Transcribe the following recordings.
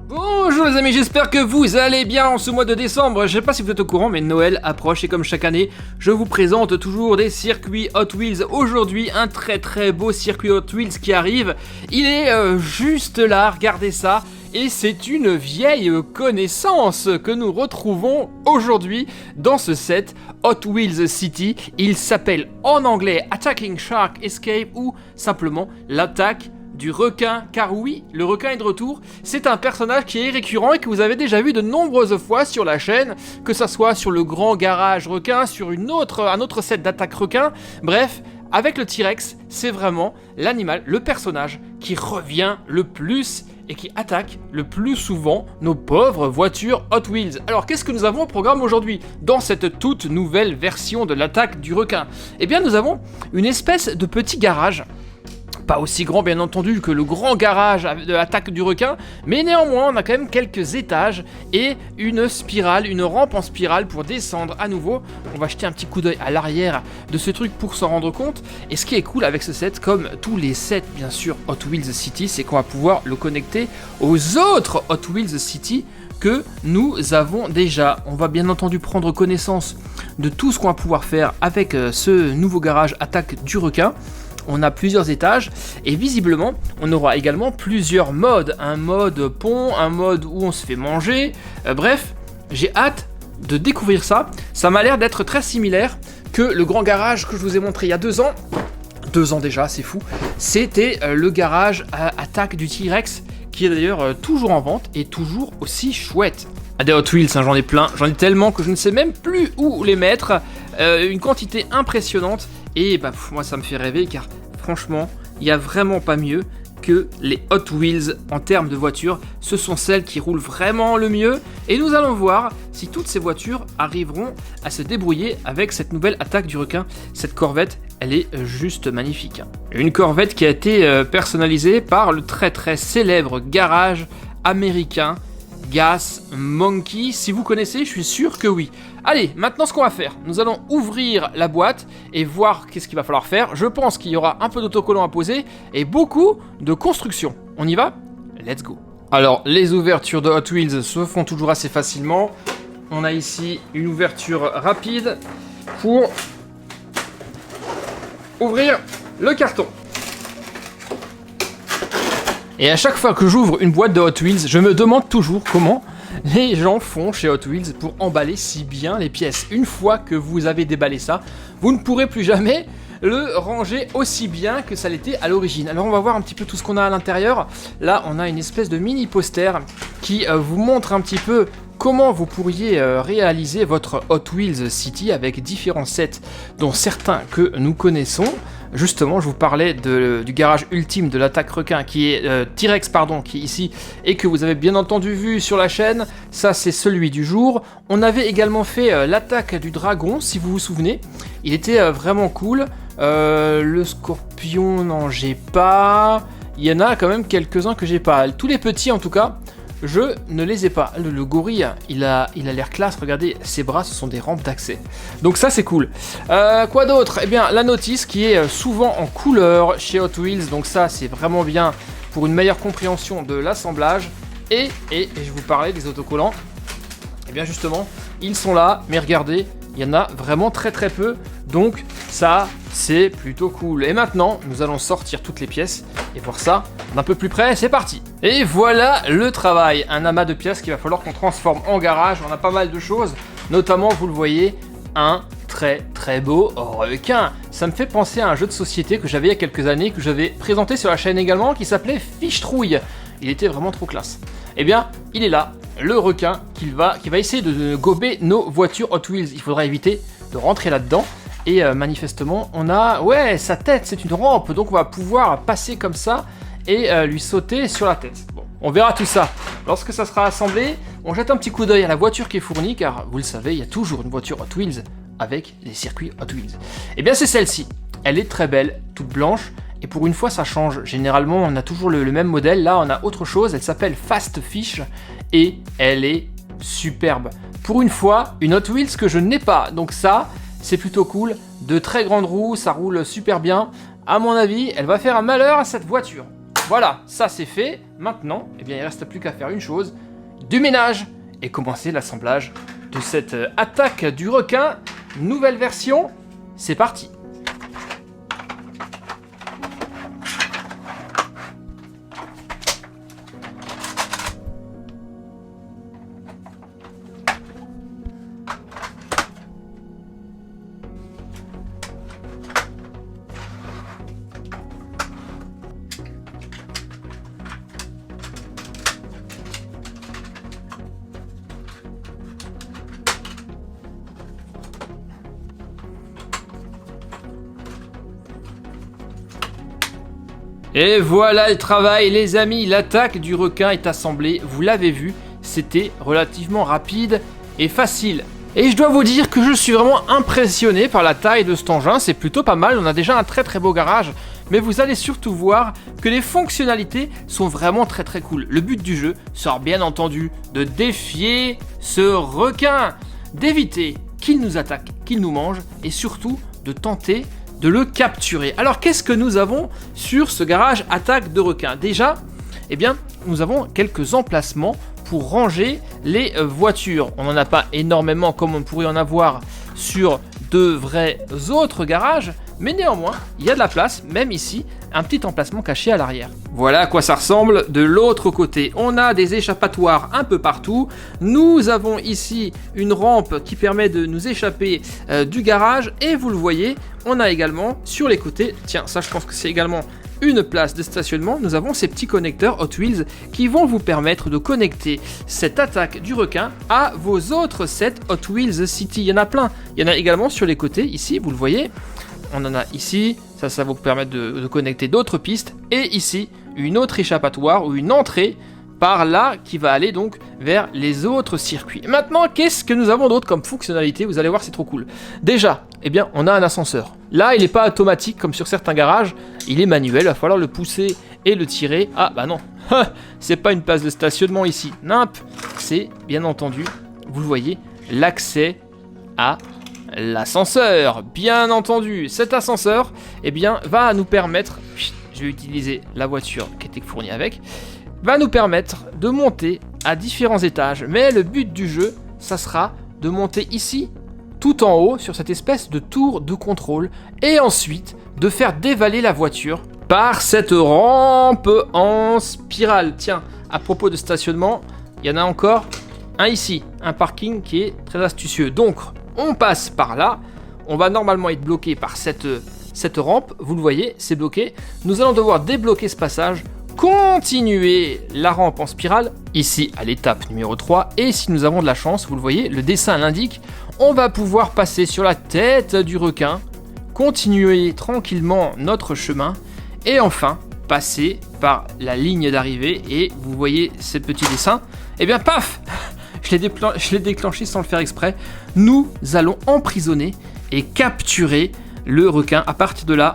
Bonjour les amis, j'espère que vous allez bien en ce mois de décembre. Je sais pas si vous êtes au courant, mais Noël approche et comme chaque année, je vous présente toujours des circuits Hot Wheels. Aujourd'hui, un très beau circuit Hot Wheels qui arrive. Il est juste là, regardez ça. Et c'est une vieille connaissance que nous retrouvons aujourd'hui dans ce set Hot Wheels City. Il s'appelle en anglais Attacking Shark Escape ou simplement l'attaque du requin, car oui, le requin est de retour. C'est un personnage qui est récurrent et que vous avez déjà vu de nombreuses fois sur la chaîne, que ça soit sur le grand garage requin, sur un autre set d'attaque requin. Bref, avec le T-Rex, c'est vraiment l'animal, le personnage qui revient le plus et qui attaque le plus souvent nos pauvres voitures Hot Wheels. Alors qu'est-ce que nous avons au programme aujourd'hui dans cette toute nouvelle version de l'attaque du requin? Eh bien nous avons une espèce de petit garage. Pas aussi grand bien entendu que le grand garage de l'attaque du requin, mais néanmoins on a quand même quelques étages et une spirale, une rampe en spirale pour descendre à nouveau. On va jeter un petit coup d'œil à l'arrière de ce truc pour s'en rendre compte. Et ce qui est cool avec ce set, comme tous les sets bien sûr Hot Wheels City, c'est qu'on va pouvoir le connecter aux autres Hot Wheels City que nous avons déjà. On va bien entendu prendre connaissance de tout ce qu'on va pouvoir faire avec ce nouveau garage attaque du requin. On a plusieurs étages et visiblement on aura également plusieurs modes. Un mode pont, un mode où on se fait manger. Bref, j'ai hâte de découvrir ça. Ça m'a l'air d'être très similaire que le grand garage que je vous ai montré il y a 2 ans. 2 ans déjà, c'est fou. C'était le garage attaque du T-Rex qui est d'ailleurs toujours en vente et toujours aussi chouette. Des Hot Wheels, hein, j'en ai plein. J'en ai tellement que je ne sais même plus où les mettre. Une quantité impressionnante. Et bah, moi ça me fait rêver car franchement, il n'y a vraiment pas mieux que les Hot Wheels en termes de voitures. Ce sont celles qui roulent vraiment le mieux. Et nous allons voir si toutes ces voitures arriveront à se débrouiller avec cette nouvelle attaque du requin. Cette Corvette, elle est juste magnifique. Une Corvette qui a été personnalisée par le très célèbre garage américain Gas Monkey. Si vous connaissez, je suis sûr que oui. Allez, maintenant ce qu'on va faire, nous allons ouvrir la boîte et voir qu'est-ce qu'il va falloir faire. Je pense qu'il y aura un peu d'autocollants à poser et beaucoup de construction. On y va? Let's go. Alors, les ouvertures de Hot Wheels se font toujours assez facilement. On a ici une ouverture rapide pour ouvrir le carton. Et à chaque fois que j'ouvre une boîte de Hot Wheels, je me demande toujours comment les gens font chez Hot Wheels pour emballer si bien les pièces. Une fois que vous avez déballé ça, vous ne pourrez plus jamais le ranger aussi bien que ça l'était à l'origine. Alors on va voir un petit peu tout ce qu'on a à l'intérieur. Là, on a une espèce de mini poster qui vous montre un petit peu comment vous pourriez réaliser votre Hot Wheels City avec différents sets, dont certains que nous connaissons. Justement, je vous parlais du garage ultime de l'attaque requin qui est T-Rex qui est ici et que vous avez bien entendu vu sur la chaîne. Ça, c'est celui du jour. On avait également fait l'attaque du dragon, si vous vous souvenez. Il était vraiment cool. Le scorpion, non, j'ai pas. Il y en a quand même quelques-uns que j'ai pas. Tous les petits, en tout cas, je ne les ai pas. Le gorille, il a l'air classe. Regardez, ses bras, ce sont des rampes d'accès. Donc ça, c'est cool. Quoi d'autre? Eh bien, la notice qui est souvent en couleur chez Hot Wheels. Donc ça, c'est vraiment bien pour une meilleure compréhension de l'assemblage. Et je vous parlais des autocollants. Eh bien, justement, ils sont là. Mais regardez, il y en a vraiment très peu. Donc ça, c'est plutôt cool. Et maintenant, nous allons sortir toutes les pièces et voir ça d'un peu plus près. C'est parti. Et voilà le travail. Un amas de pièces qu'il va falloir qu'on transforme en garage. On a pas mal de choses. Notamment, vous le voyez, un très beau requin. Ça me fait penser à un jeu de société que j'avais il y a quelques années, que j'avais présenté sur la chaîne également, qui s'appelait Fiche-Trouille. Il était vraiment trop classe. Eh bien, il est là, le requin qui va essayer de gober nos voitures Hot Wheels. Il faudra éviter de rentrer là-dedans. Et manifestement, on a... Ouais, sa tête, c'est une rampe. Donc, on va pouvoir passer comme ça et lui sauter sur la tête. Bon, on verra tout ça. Lorsque ça sera assemblé, on jette un petit coup d'œil à la voiture qui est fournie, car vous le savez, il y a toujours une voiture Hot Wheels avec les circuits Hot Wheels. Et bien, c'est celle-ci. Elle est très belle, toute blanche. Et pour une fois, ça change. Généralement, on a toujours le même modèle. Là, on a autre chose. Elle s'appelle Fast Fish et elle est superbe. Pour une fois, une Hot Wheels que je n'ai pas. Donc ça, c'est plutôt cool. De très grandes roues, ça roule super bien. À mon avis, elle va faire un malheur à cette voiture. Voilà, ça c'est fait. Maintenant, eh bien, il ne reste plus qu'à faire une chose, du ménage, et commencer l'assemblage de cette attaque du requin. Nouvelle version, c'est parti. Et voilà le travail les amis, l'attaque du requin est assemblée, vous l'avez vu, c'était relativement rapide et facile. Et je dois vous dire que je suis vraiment impressionné par la taille de cet engin, c'est plutôt pas mal, on a déjà un très beau garage, mais vous allez surtout voir que les fonctionnalités sont vraiment très cool. Le but du jeu sera bien entendu de défier ce requin, d'éviter qu'il nous attaque, qu'il nous mange, et surtout de tenter de le capturer. Alors qu'est-ce que nous avons sur ce garage attaque de requin? Déjà, eh bien, nous avons quelques emplacements pour ranger les voitures. On n'en a pas énormément comme on pourrait en avoir sur de vrais autres garages, mais néanmoins, il y a de la place, même ici, un petit emplacement caché à l'arrière. Voilà à quoi ça ressemble de l'autre côté. On a des échappatoires un peu partout. Nous avons ici une rampe qui permet de nous échapper du garage, et vous le voyez, on a également sur les côtés, tiens, ça je pense que c'est également une place de stationnement, nous avons ces petits connecteurs Hot Wheels qui vont vous permettre de connecter cette attaque du requin à vos autres sets Hot Wheels City. Il y en a plein. Il y en a également sur les côtés, ici, vous le voyez. On en a ici, ça va vous permettre de connecter d'autres pistes. Et ici, une autre échappatoire ou une entrée par là qui va aller donc vers les autres circuits. Maintenant, qu'est-ce que nous avons d'autre comme fonctionnalité? Vous allez voir, c'est trop cool. Déjà, eh bien, on a un ascenseur. Là, il n'est pas automatique comme sur certains garages, il est manuel, il va falloir le pousser et le tirer. Ah bah non, c'est pas une place de stationnement ici. Nimp, c'est bien entendu, vous le voyez, l'accès à l'ascenseur. Bien entendu, cet ascenseur, eh bien, va nous permettre, je vais utiliser la voiture qui était fournie avec, va nous permettre de monter à différents étages. Mais le but du jeu, ça sera de monter ici, tout en haut, sur cette espèce de tour de contrôle, et ensuite de faire dévaler la voiture par cette rampe en spirale. Tiens, à propos de stationnement, il y en a encore un ici, un parking qui est très astucieux. Donc, on passe par là, on va normalement être bloqué par cette rampe, vous le voyez, c'est bloqué. Nous allons devoir débloquer ce passage, continuer la rampe en spirale, ici à l'étape numéro 3, et si nous avons de la chance, vous le voyez, le dessin l'indique, on va pouvoir passer sur la tête du requin, continuer tranquillement notre chemin, et enfin passer par la ligne d'arrivée, et vous voyez ce petit dessin, et bien paf, je l'ai déclenché sans le faire exprès, nous allons emprisonner et capturer le requin. À partir de là,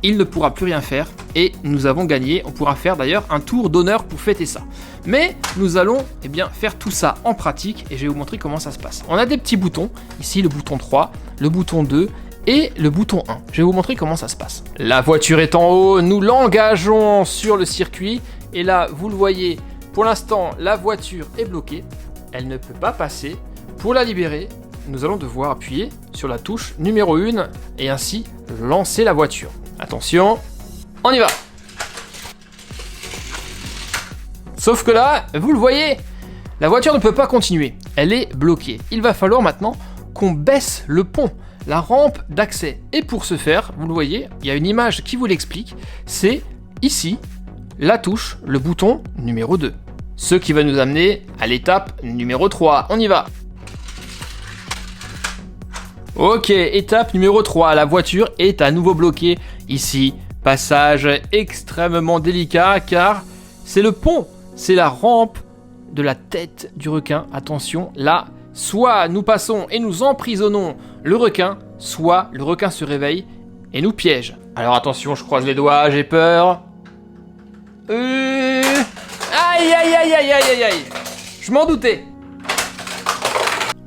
il ne pourra plus rien faire et nous avons gagné. On pourra faire d'ailleurs un tour d'honneur pour fêter ça. Mais nous allons faire tout ça en pratique et je vais vous montrer comment ça se passe. On a des petits boutons, ici le bouton 3, le bouton 2 et le bouton 1. Je vais vous montrer comment ça se passe. La voiture est en haut, nous l'engageons sur le circuit et là, vous le voyez, pour l'instant, la voiture est bloquée. Elle ne peut pas passer. Pour la libérer, nous allons devoir appuyer sur la touche numéro 1 et ainsi lancer la voiture. Attention, on y va. Sauf que là, vous le voyez, la voiture ne peut pas continuer. Elle est bloquée. Il va falloir maintenant qu'on baisse le pont, la rampe d'accès. Et pour ce faire, vous le voyez, il y a une image qui vous l'explique. C'est ici, la touche, le bouton numéro 2. Ce qui va nous amener à l'étape numéro 3. On y va. Ok, étape numéro 3. La voiture est à nouveau bloquée. Ici, passage extrêmement délicat car c'est le pont, c'est la rampe de la tête du requin. Attention, là, soit nous passons et nous emprisonnons le requin, soit le requin se réveille et nous piège. Alors attention, je croise les doigts, j'ai peur. Aïe, aïe, aïe, aïe, aïe, aïe. Je m'en doutais.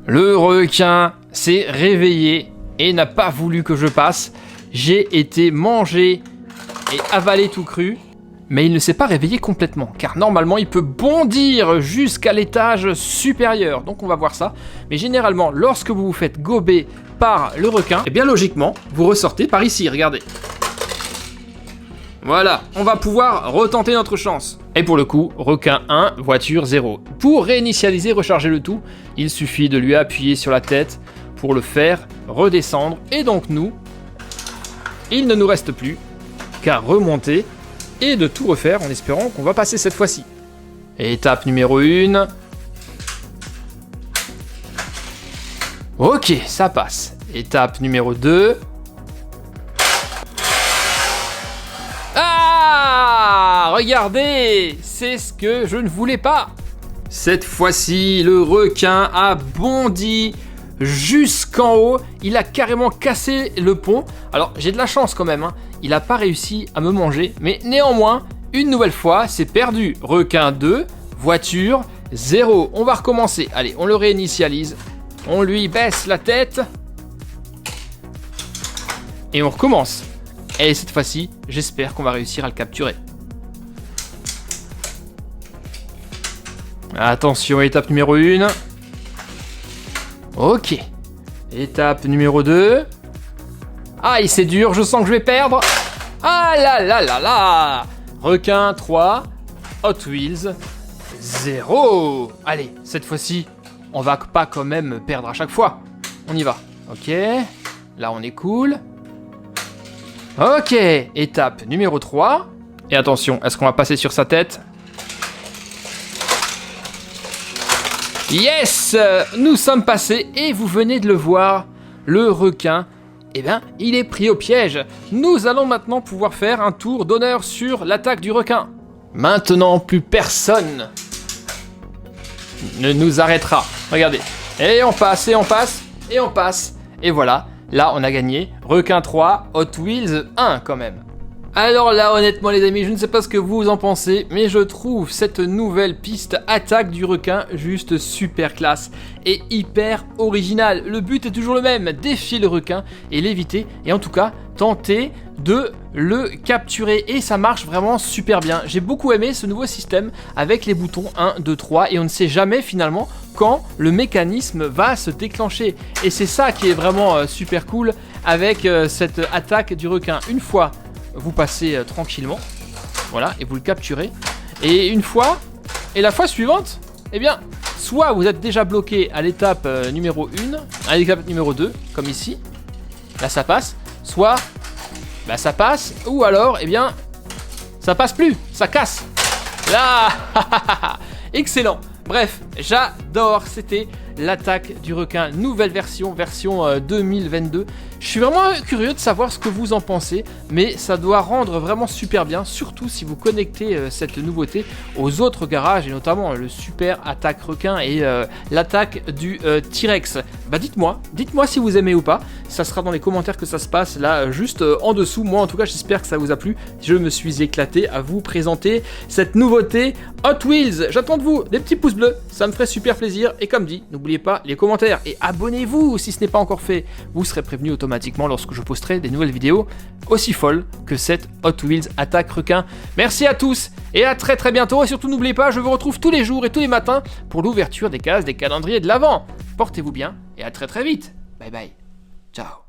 Le requin s'est réveillé et n'a pas voulu que je passe. J'ai été mangé et avalé tout cru. mais il ne s'est pas réveillé complètement, car normalement il peut bondir jusqu'à l'étage supérieur, donc on va voir ça. Mais généralement, lorsque vous vous faites gober par le requin, et bien logiquement, vous ressortez par ici, regardez. Voilà, on va pouvoir retenter notre chance. Et pour le coup, requin 1, voiture 0. Pour réinitialiser, recharger le tout, il suffit de lui appuyer sur la tête pour le faire redescendre. Et donc nous, il ne nous reste plus qu'à remonter et de tout refaire en espérant qu'on va passer cette fois-ci. Étape numéro 1. Ok, ça passe. Étape numéro 2. Ah, regardez, c'est ce que je ne voulais pas. Cette fois-ci, le requin a bondi jusqu'en haut. Il a carrément cassé le pont. Alors, j'ai de la chance quand même, hein. Il n'a pas réussi à me manger. Mais néanmoins, une nouvelle fois, c'est perdu. Requin 2, voiture 0. On va recommencer. Allez, on le réinitialise. On lui baisse la tête. Et on recommence. Et cette fois-ci, j'espère qu'on va réussir à le capturer. Attention, étape numéro 1. Ok. Étape numéro 2. Aïe, c'est dur, je sens que je vais perdre. Ah là là là là. Requin 3. Hot Wheels 0. Allez, cette fois-ci, on va pas quand même perdre à chaque fois. On y va. Ok. Là, on est cool. Ok, étape numéro 3. Et attention, est-ce qu'on va passer sur sa tête? Yes! Nous sommes passés et vous venez de le voir, le requin, eh bien, il est pris au piège. Nous allons maintenant pouvoir faire un tour d'honneur sur l'attaque du requin. Maintenant, plus personne ne nous arrêtera. Regardez. Et on passe, et on passe, et on passe. Et voilà. Là, on a gagné. Requin 3, Hot Wheels 1 quand même. Alors là, honnêtement les amis, je ne sais pas ce que vous en pensez, mais je trouve cette nouvelle piste attaque du requin juste super classe et hyper originale. Le but est toujours le même, défier le requin et l'éviter, et en tout cas, tenter de le capturer. Et ça marche vraiment super bien. J'ai beaucoup aimé ce nouveau système avec les boutons 1, 2, 3, et on ne sait jamais finalement quand le mécanisme va se déclencher. Et c'est ça qui est vraiment super cool avec cette attaque du requin. Une fois vous passez tranquillement, voilà, et vous le capturez. Et une fois, et la fois suivante, eh bien, soit vous êtes déjà bloqué à l'étape numéro 1, à l'étape numéro 2, comme ici, là ça passe, soit bah, ça passe, ou alors, eh bien, ça passe plus, ça casse. Là, excellent. Bref, j'adore, c'était l'attaque du requin, nouvelle version 2022. Je suis vraiment curieux de savoir ce que vous en pensez, mais ça doit rendre vraiment super bien, surtout si vous connectez cette nouveauté aux autres garages, et notamment le super attaque requin et l'attaque du T-Rex. Bah dites-moi si vous aimez ou pas, ça sera dans les commentaires que ça se passe, là juste en dessous. Moi en tout cas j'espère que ça vous a plu, je me suis éclaté à vous présenter cette nouveauté Hot Wheels. J'attends de vous des petits pouces bleus, ça me ferait super plaisir, et comme dit, n'oubliez pas les commentaires et abonnez-vous si ce n'est pas encore fait, vous serez prévenu automatiquement lorsque je posterai des nouvelles vidéos aussi folles que cette Hot Wheels attaque requin. Merci à tous et à très bientôt, et surtout n'oubliez pas, je vous retrouve tous les jours et tous les matins pour l'ouverture des cases des calendriers de l'Avent. Portez-vous bien et à très vite. Bye bye. Ciao.